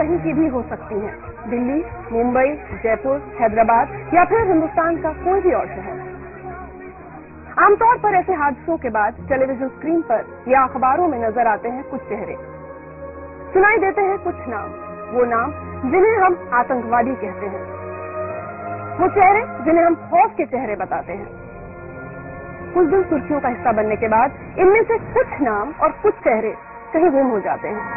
कहीं की भी हो सकती हैं, दिल्ली, मुंबई, जयपुर, हैदराबाद या फिर हिंदुस्तान का कोई भी और शहर। आमतौर पर ऐसे हादसों के बाद टेलीविजन स्क्रीन पर या अखबारों में नजर आते हैं कुछ चेहरे, सुनाई देते हैं कुछ नाम, वो नाम जिन्हें हम आतंकवादी कहते हैं, वो चेहरे जिन्हें हम खौफ के चेहरे बताते हैं। कुछ दिन सुर्खियों का हिस्सा बनने के बाद इनमें से कुछ नाम और कुछ चेहरे कहीं गुम हो जाते हैं।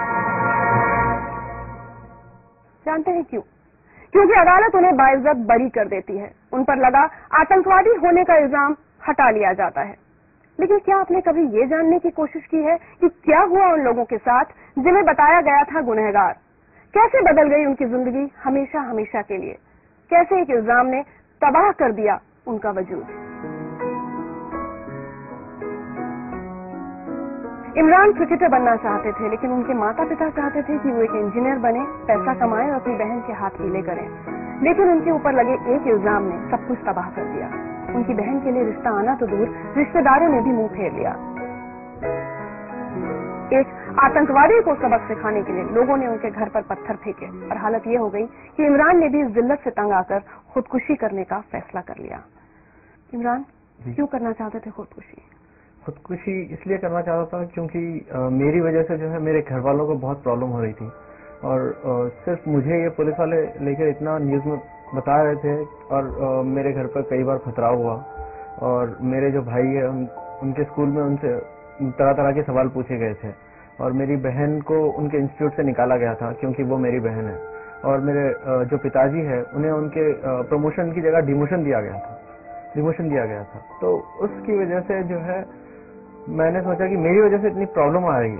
जानते हैं क्यों? क्योंकि अदालत उन्हें बाइज्जत बरी कर देती है, उन पर लगा आतंकवादी होने का इल्जाम हटा लिया जाता है। लेकिन क्या आपने कभी ये जानने की कोशिश की है कि क्या हुआ उन लोगों के साथ जिन्हें बताया गया था गुनहगार? कैसे बदल गई उनकी जिंदगी हमेशा हमेशा के लिए? कैसे एक इल्जाम ने तबाह कर दिया उनका वजूद? इमरान क्रिकेटर बनना चाहते थे, लेकिन उनके माता पिता चाहते थे कि वो एक इंजीनियर बने, पैसा कमाएं और अपनी बहन के हाथ पीले करें। लेकिन उनके ऊपर लगे एक इल्जाम ने सब कुछ तबाह कर दिया। उनकी बहन के लिए रिश्ता आना तो दूर, रिश्तेदारों ने भी मुंह फेर लिया। एक आतंकवादी को सबक सिखाने के लिए लोगों ने उनके घर पर पत्थर फेंके और हालत ये हो गई कि इमरान ने भी इस जिल्लत से तंग आकर खुदकुशी करने का फैसला कर लिया। इमरान, क्यों करना चाहते थे खुदकुशी? खुदकुशी इसलिए करना चाहता था क्योंकि मेरी वजह से जो है मेरे घर वालों को बहुत प्रॉब्लम हो रही थी और सिर्फ मुझे ये पुलिस वाले लेकर इतना न्यूज़ में बता रहे थे और मेरे घर पर कई बार खतराव हुआ और मेरे जो भाई है उनके स्कूल में उनसे तरह तरह के सवाल पूछे गए थे और मेरी बहन को उनके इंस्टीट्यूट से निकाला गया था क्योंकि वो मेरी बहन है और मेरे जो पिताजी है उन्हें उनके प्रमोशन की जगह डिमोशन दिया गया था। तो उसकी वजह से जो है मैंने सोचा कि मेरी वजह से इतनी प्रॉब्लम आ रही है,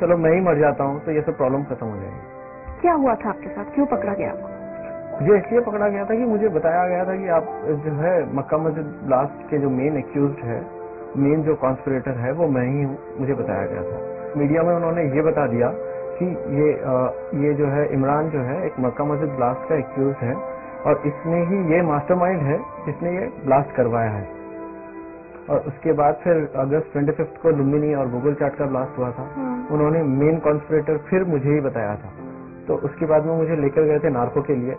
चलो मैं ही मर जाता हूँ तो ये सब प्रॉब्लम खत्म हो जाएगी। क्या हुआ था आपके साथ? क्यों पकड़ा गया आपको? मुझे इसलिए पकड़ा गया था कि मुझे बताया गया था कि आप जो है मक्का मस्जिद ब्लास्ट के जो मेन एक्यूज्ड है, मेन जो कॉन्स्पिरेटर है वो मैं ही हूँ, मुझे बताया गया था। मीडिया में उन्होंने ये बता दिया कि ये जो है इमरान जो है एक मक्का मस्जिद ब्लास्ट का एक्यूज्ड है और इसने ही ये मास्टरमाइंड है जिसने ये ब्लास्ट करवाया है। और उसके बाद फिर अगस्त 25 को लुम्बिनी और गूगल चाट का ब्लास्ट हुआ था, उन्होंने मेन कॉन्स्पिरेटर फिर मुझे ही बताया था। तो उसके बाद में मुझे लेकर गए थे नार्को के लिए।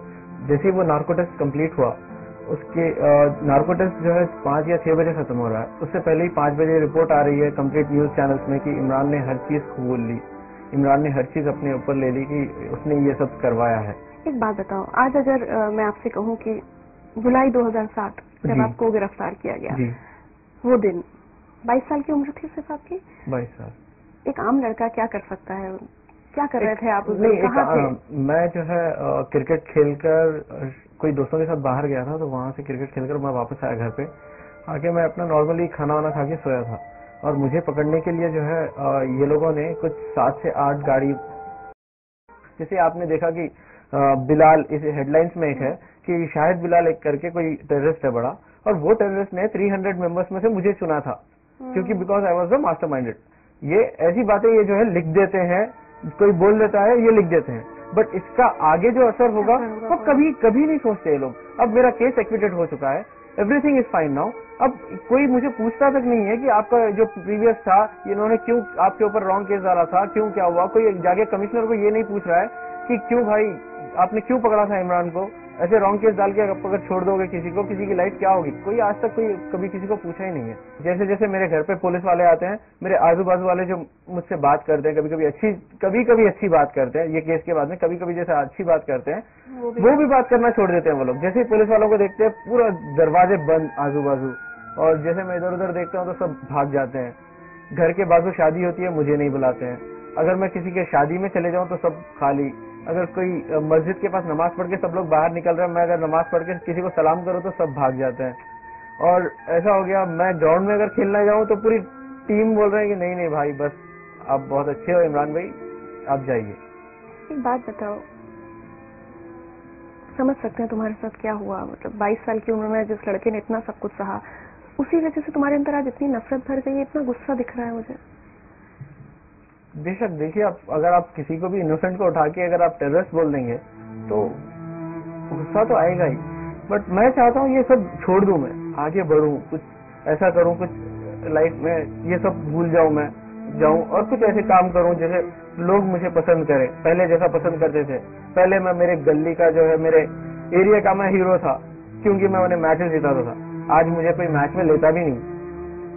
जैसे ही वो नार्को टेस्ट कंप्लीट हुआ, उसके नार्को टेस्ट जो है 5 या 6 बजे खत्म हो रहा है, उससे पहले ही 5 बजे रिपोर्ट आ रही है कंप्लीट न्यूज चैनल्स में कि इमरान ने हर चीज खोल ली, इमरान ने हर चीज अपने ऊपर ले ली कि उसने ये सब करवाया है। एक बात बताओ, आज अगर मैं आपसे कहूँ कि जुलाई 2007 जब आपको गिरफ्तार किया गया, वो दिन 22 साल की उम्र थी सिर्फ आपकी? 22 साल। एक आम लड़का क्या कर सकता है? क्या कर रहे थे आप उस दिन? कहाँ थे? मैं जो है क्रिकेट खेलकर कोई दोस्तों के साथ बाहर गया था, तो वहां से क्रिकेट खेलकर मैं वापस आया घर पे। आके मैं अपना नॉर्मली खाना वाना खा के सोया था और मुझे पकड़ने के लिए जो है ये लोगों ने कुछ 7 से 8 गाड़ी, जैसे आपने देखा कि बिलाल, इस हेडलाइंस में एक है कि शाहिद बिलाल एक करके कोई टेररिस्ट है बड़ा, और वो टेररिस्ट ने 300 मेंबर्स में से मुझे चुना था क्योंकि बिकॉज आई वाज द मास्टरमाइंडेड। ये ऐसी बातें ये जो है लिख देते हैं, कोई बोल देता है ये लिख देते हैं, बट इसका आगे जो असर होगा वो कभी नहीं सोचते ये लोग। अब मेरा केस एक्विटेड हो चुका है, एवरीथिंग इज फाइन नाउ। अब कोई मुझे पूछता तक नहीं है कि आपका जो प्रीवियस था इन्होंने क्यों आपके ऊपर रॉन्ग केस डाला था, क्यों क्या हुआ। कोई जाके कमिश्नर को ये नहीं पूछ रहा है कि क्यों भाई आपने क्यों पकड़ा था इमरान को, ऐसे रॉन्ग केस डाल के अगर छोड़ दोगे किसी को, किसी की लाइफ क्या होगी। कोई आज तक कभी किसी को पूछा ही नहीं है। जैसे जैसे मेरे घर पे पुलिस वाले आते हैं, मेरे आजू बाजू वाले जो मुझसे बात करते हैं, कभी कभी अच्छी बात करते हैं, ये केस के बाद में कभी कभी जैसे अच्छी बात करते हैं, वो भी बात करना छोड़ देते हैं वो लोग। जैसे ही पुलिस वालों को देखते हैं पूरा दरवाजे बंद आजू बाजू, और जैसे मैं इधर उधर देखता हूँ तो सब भाग जाते हैं। घर के बाजू शादी होती है, मुझे नहीं बुलाते हैं। अगर मैं किसी के शादी में चले जाऊं तो सब खाली। अगर कोई मस्जिद के पास नमाज पढ़ के सब लोग बाहर निकल रहे हैं, मैं अगर नमाज पढ़ के किसी को सलाम करूं तो सब भाग जाते हैं। और ऐसा हो गया, मैं ग्राउंड में अगर खेलने जाऊं तो पूरी टीम बोल रहे हैं कि नहीं भाई बस आप बहुत अच्छे हो इमरान भाई, आप जाइए। एक बात बताओ, समझ सकते हैं तुम्हारे साथ क्या हुआ। मतलब 22 साल की उम्र में जिस लड़के ने इतना सब कुछ सहा, उसी वजह से तुम्हारे अंदर आज इतनी नफरत भर गई है, इतना गुस्सा दिख रहा है मुझे। बेशक देखिए, अगर आप किसी को भी इनोसेंट को उठा के अगर आप टेररिस्ट बोल देंगे तो गुस्सा तो आएगा ही, बट मैं चाहता हूँ ये सब छोड़ दूं, मैं आगे बढ़ूं, कुछ ऐसा करूं, कुछ लाइफ में ये सब भूल जाऊं। जाऊं और कुछ ऐसे काम करूं जैसे लोग मुझे पसंद करें, पहले जैसा पसंद करते थे। पहले मैं मेरे गली का जो है, मेरे एरिया का मैं हीरो था, क्योंकि मैं उन्हें मैचेस जिताता था। आज मुझे कोई मैच में लेता भी नहीं।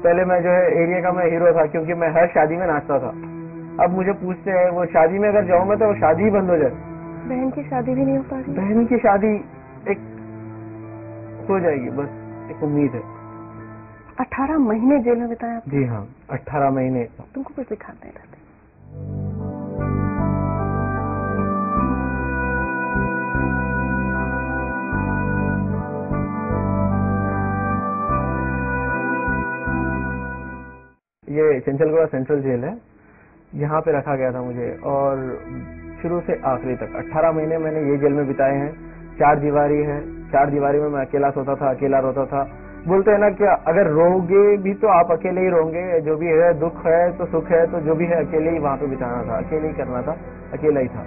पहले मैं जो है एरिया का मैं हीरो था, क्योंकि मैं हर शादी में नाचता था। अब मुझे पूछते हैं वो शादी में अगर जाऊं मैं तो वो शादी ही बंद हो जाए। बहन की शादी भी नहीं हो पा रही। बहन की शादी एक हो जाएगी, बस एक उम्मीद है। 18 महीने जेल में बिताए आपने? जी हाँ, 18 महीने। तुमको कुछ दिखाते हैं रहते। ये चंचलगढ़ सेंट्रल जेल है, यहाँ पे रखा गया था मुझे, और शुरू से आखिरी तक 18 महीने मैंने ये जेल में बिताए हैं। 4 दीवारी है, 4 दीवारी में मैं अकेला सोता था, अकेला रोता था। बोलते हैं ना कि अगर रोगे भी तो आप अकेले ही रोगे, जो भी है दुख है तो सुख है तो जो भी है अकेले ही वहां पे बिताना था, अकेले ही करना था, अकेला ही था।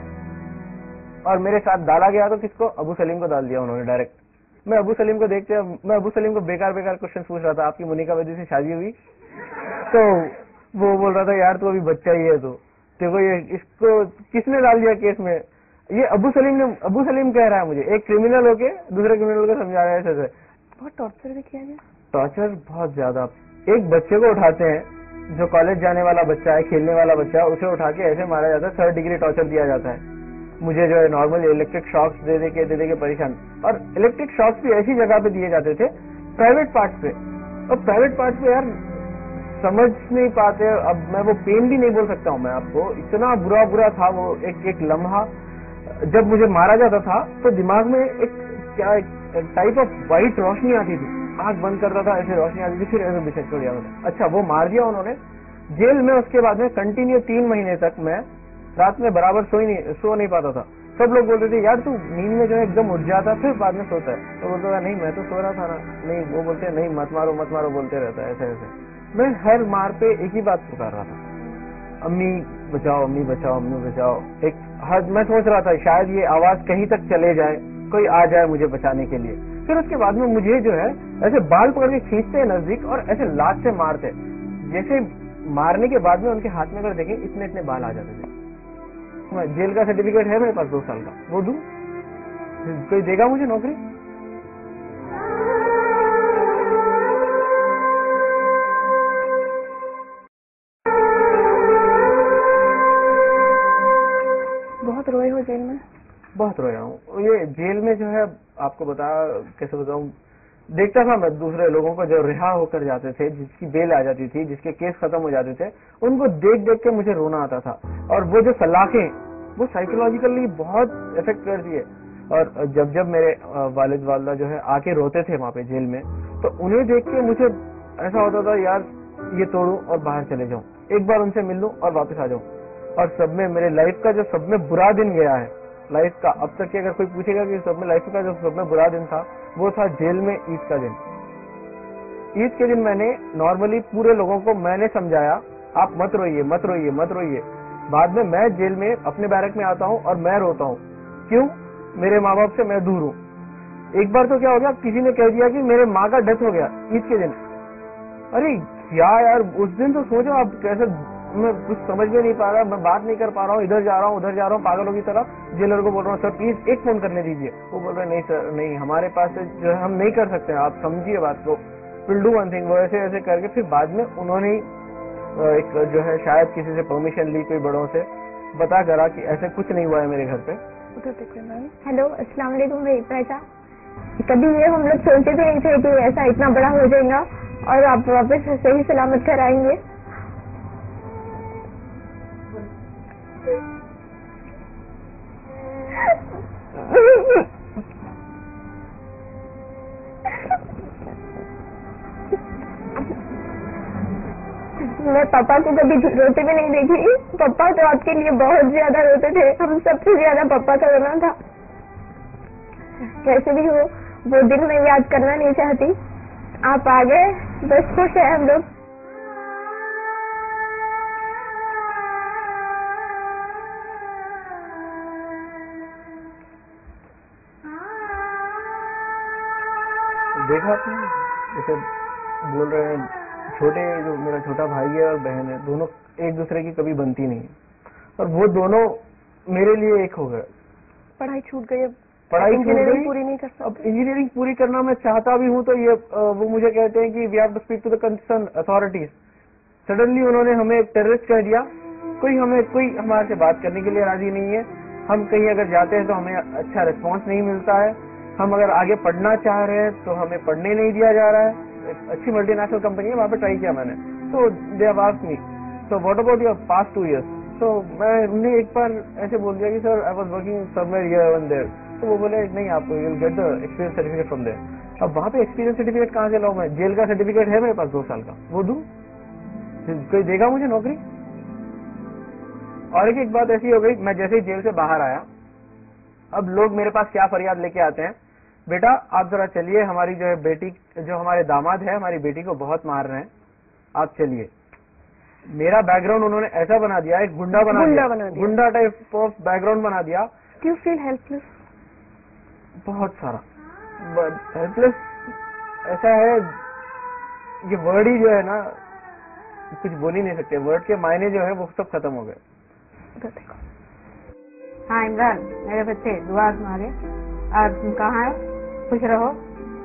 और मेरे साथ डाला गया तो किसको? अबू सलीम को डाल दिया उन्होंने डायरेक्ट। मैं अबू सलीम को देखते, मैं अबू सलीम को बेकार बेकार क्वेश्चन पूछ रहा था, आपकी मोनिका वैद्य से शादी हुई? तो वो बोल रहा था यार तू अभी बच्चा ही है, तो देखो ये इसको किसने डाल दिया केस में? ये अबू सलीम कह रहा है मुझे, एक क्रिमिनल होके दूसरे क्रिमिनल को समझा रहा है ऐसे से। बहुत टॉर्चर भी किया गया। टॉर्चर बहुत ज्यादा। एक बच्चे को उठाते हैं, जो कॉलेज जाने वाला बच्चा है, खेलने वाला बच्चा है, उसे उठा के ऐसे मारा जाता है, 3rd डिग्री टॉर्चर दिया जाता है। मुझे जो है नॉर्मल इलेक्ट्रिक शॉक्स दे दे के परेशान, और इलेक्ट्रिक शॉक्स भी ऐसी जगह पे दिए जाते थे, प्राइवेट पार्ट पे। और प्राइवेट पार्ट पे यार समझ नहीं पाते। अब मैं वो पेन भी नहीं बोल सकता हूँ मैं आपको, इतना बुरा था वो एक लम्हा। जब मुझे मारा जाता था तो दिमाग में एक टाइप ऑफ व्हाइट रोशनी आती थी, आंख बंद करता था, ऐसे रोशनी आती थी, फिर ऐसे बिछट छोड़ जाता। अच्छा, वो मार दिया उन्होंने जेल में। उसके बाद में कंटिन्यू 3 महीने तक मैं रात में बराबर सो नहीं पाता था। सब लोग बोलते थे यार तू नींद में जो है एकदम उठ जाता फिर बाद में सोता है। तो बोलता था नहीं मैं तो सो रहा था ना। नहीं, वो बोलते नहीं मत मारो बोलते रहता है ऐसे। मैं हर मार पे एक ही बात पुकार रहा था, अम्मी बचाओ, अम्मी बचाओ, अम्मी बचाओ। मैं सोच रहा था शायद ये आवाज कहीं तक चले जाए, कोई आ जाए मुझे बचाने के लिए। फिर उसके बाद में मुझे जो है ऐसे बाल पकड़ के खींचते हैं नजदीक और ऐसे लात से मारते। जैसे मारने के बाद में उनके हाथ में अगर देखें इतने बाल आ जाते थे। जेल का सर्टिफिकेट है मेरे पास 2 साल का, वो दूं? कोई देगा मुझे नौकरी? बहुत रोए हो जेल में? बहुत रोया हूँ। ये जेल में जो है आपको कैसे बताऊं, देखता था मैं दूसरे लोगों को जो रिहा होकर जाते थे, जिसकी बेल आ जाती थी, जिसके केस खत्म हो जाते थे, उनको देख के मुझे रोना आता था। और वो जो सलाखें वो साइकोलॉजिकली बहुत इफेक्ट करती है। और जब मेरे वालिद वालदा जो है आके रोते थे वहां पे जेल में, तो उन्हें देख के मुझे ऐसा होता था यार ये तोड़ूं और बाहर चले जाऊं, एक बार उनसे मिल लूं और वापस आ जाऊं। और सब में मेरे लाइफ का जो सब में बुरा दिन गया है लाइफ का, अब तक की अगर कोई पूछेगा कि सब में लाइफ का जो सब में बुरा दिन था, वो था जेल में ईद का दिन। ईद के दिन मैंने नॉर्मली पूरे लोगों को मैंने समझाया आप मत रोइए मत रोइए मत रोइए। बाद में मैं जेल में अपने बैरक में आता हूँ और मैं रोता हूँ, क्यों? मेरे माँ बाप से मैं दूर हूँ। एक बार तो क्या हो गया, किसी ने कह दिया कि मेरे माँ का डेथ हो गया ईद के दिन। अरे क्या यार, उस दिन तो सोचो आप कैसे, मैं कुछ समझ में नहीं पा रहा, मैं बात नहीं कर पा रहा हूँ, इधर जा रहा हूँ उधर जा रहा हूँ पागलों की तरह। जेलर को बोल रहा हूँ सर प्लीज एक फोन करने दीजिए। वो बोल रहे नहीं सर नहीं, हमारे पास जो है हम नहीं कर सकते, आप समझिए बात को, विल डू वन थिंग। वो ऐसे ऐसे करके फिर बाद में उन्होंने एक जो है शायद किसी से परमिशन ली, कोई बड़ों से बता करा कि ऐसे कुछ नहीं हुआ है मेरे घर पे। हेलो अस्सलाम वालेकुम बेटा। कभी ये हम लोग सोचते भी नहीं थे कि ऐसा इतना बड़ा हो जाएगा और आप वापस सही सलामत घर आएंगे। मैं पापा को कभी रोते भी नहीं देखी। पापा तो आपके लिए बहुत ज्यादा रोते थे, हम सबसे ज्यादा पापा का रोना था। कैसे भी हो वो दिन मैं याद करना नहीं चाहती। आप आ गए, बस खुश है हम लोग। देखा आपने जैसे बोल रहे हैं छोटे जो मेरा छोटा भाई है और बहन है, दोनों एक दूसरे की कभी बनती नहीं, और वो दोनों मेरे लिए एक हो गए। पढ़ाई छूट गई, अब पढ़ाई छूट इंजीनियरिंग गई, पूरी नहीं कर सकते। अब इंजीनियरिंग पूरी करना मैं चाहता भी हूँ तो ये वो मुझे कहते हैं कि we have to speak to the concern authorities. Suddenly उन्होंने हमें टेररिस्ट कह दिया, कोई हमारे से बात करने के लिए राजी नहीं है। हम कहीं अगर जाते हैं तो हमें अच्छा रिस्पॉन्स नहीं मिलता है, हम अगर आगे पढ़ना चाह रहे हैं तो हमें पढ़ने नहीं दिया जा रहा है। एक अच्छी मल्टीनेशनल कंपनी है, वहाँ पे ट्राई किया मैंने, तो they have asked me so what about your past 2 years। तो मैंने एक बार ऐसे बोल दिया कि sir I was working somewhere here and there. तो वो बोले नहीं, आप you will get the experience certificate from there. अब वहाँ पे एक्सपीरियंस सर्टिफिकेट कहाँ से लाऊं मैं? जेल का सर्टिफिकेट है मेरे पास 2 साल का, वो दूं? कोई देगा मुझे नौकरी? और एक बात ऐसी हो गई, मैं जैसे ही जेल से बाहर आया, अब लोग मेरे पास क्या फरियाद लेके आते हैं, बेटा आप जरा चलिए, हमारी जो है बेटी, जो हमारे दामाद है, हमारी बेटी को बहुत मार रहे हैं, आप चलिए। मेरा बैकग्राउंड उन्होंने ऐसा बना दिया, एक गुंडा बना दिया, गुंडा टाइप ऑफ बैकग्राउंड बना दिया। Do you feel helpless? बहुत सारा हेल्पलेस ऐसा है, ये वर्ड ही जो है ना, कुछ बोल ही नहीं सकते, वर्ड के मायने जो है वो सब खत्म हो गए। हाँ इमरान, मेरे बच्चे दुआ तुम्हारे, और तुम कहाँ है, खुश रहो,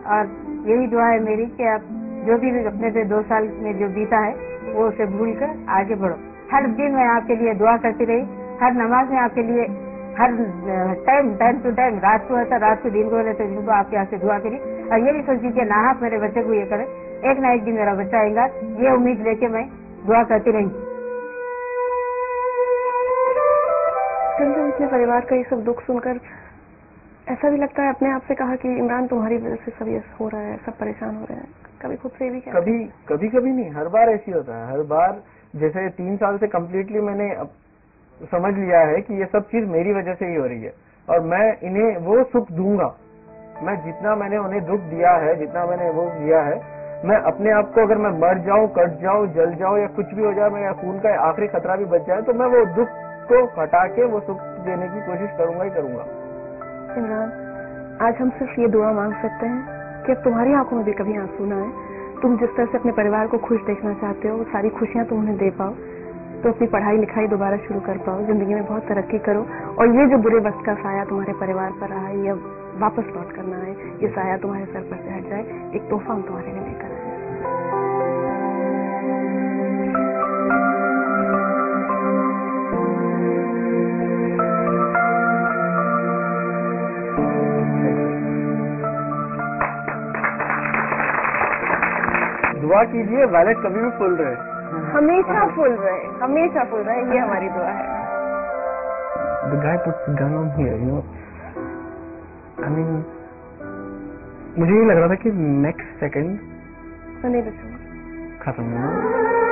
और यही दुआ है मेरी कि आप जो भी अपने से 2 साल में जो बीता है वो उसे भूल कर आगे बढ़ो। हर दिन मैं आपके लिए दुआ करती रही, हर नमाज में आपके लिए, हर टाइम टू टाइम, रात को होता रात को, दिन को रहते दिन को आपके यहाँ से दुआ करी, और ये भी सोची कि नाहक मेरे बच्चे को ये करे, एक ना एक दिन मेरा बच्चा आएगा, ये उम्मीद लेके मैं दुआ करती रही। अपने परिवार का ये सब दुख सुनकर ऐसा भी लगता है, अपने आप से कहा कि इमरान तुम्हारी वजह से सब ये हो रहा है, सब परेशान हो रहे हैं, कभी खुद से भी क्या? कभी नहीं, हर बार ऐसी होता है, हर बार। जैसे 3 साल से कम्प्लीटली मैंने समझ लिया है कि ये सब चीज मेरी वजह से ही हो रही है, और मैं इन्हें वो सुख दूंगा। मैं जितना मैंने उन्हें दुख दिया है, जितना मैंने वो दिया है, मैं अपने आप को, अगर मैं मर जाऊं, कट जाऊं, जल जाऊं, या कुछ भी हो जाए, मेरा खून का आखिरी खतरा भी बच जाए, तो मैं वो दुख को हटा के वो सुख देने की कोशिश करूंगा ही करूंगा। इमरान, आज हम सिर्फ ये दुआ मांग सकते हैं कि अब तुम्हारी आंखों में भी कभी आंसू ना आए, तुम जिस तरह से अपने परिवार को खुश देखना चाहते हो, वो सारी खुशियां तुम उन्हें दे पाओ, तो अपनी पढ़ाई लिखाई दोबारा शुरू कर पाओ, जिंदगी में बहुत तरक्की करो, और ये जो बुरे वक्त का साया तुम्हारे परिवार पर रहा है, ये वापस लौट करना है, ये साया तुम्हारे सर पर से हट जाए, एक तोहफा हम तुम्हारे लिए लेकर आए। दुआ कीजिए वैलेट कभी भी फुल रहे, हमेशा फुल रहे, हमेशा फुल रहे, ये हमारी दुआ है। The guy puts the gun on here, you know. I mean, मुझे ये लग रहा था कि नेक्स्ट सेकंड नहीं बचूंगा, खत्म हो।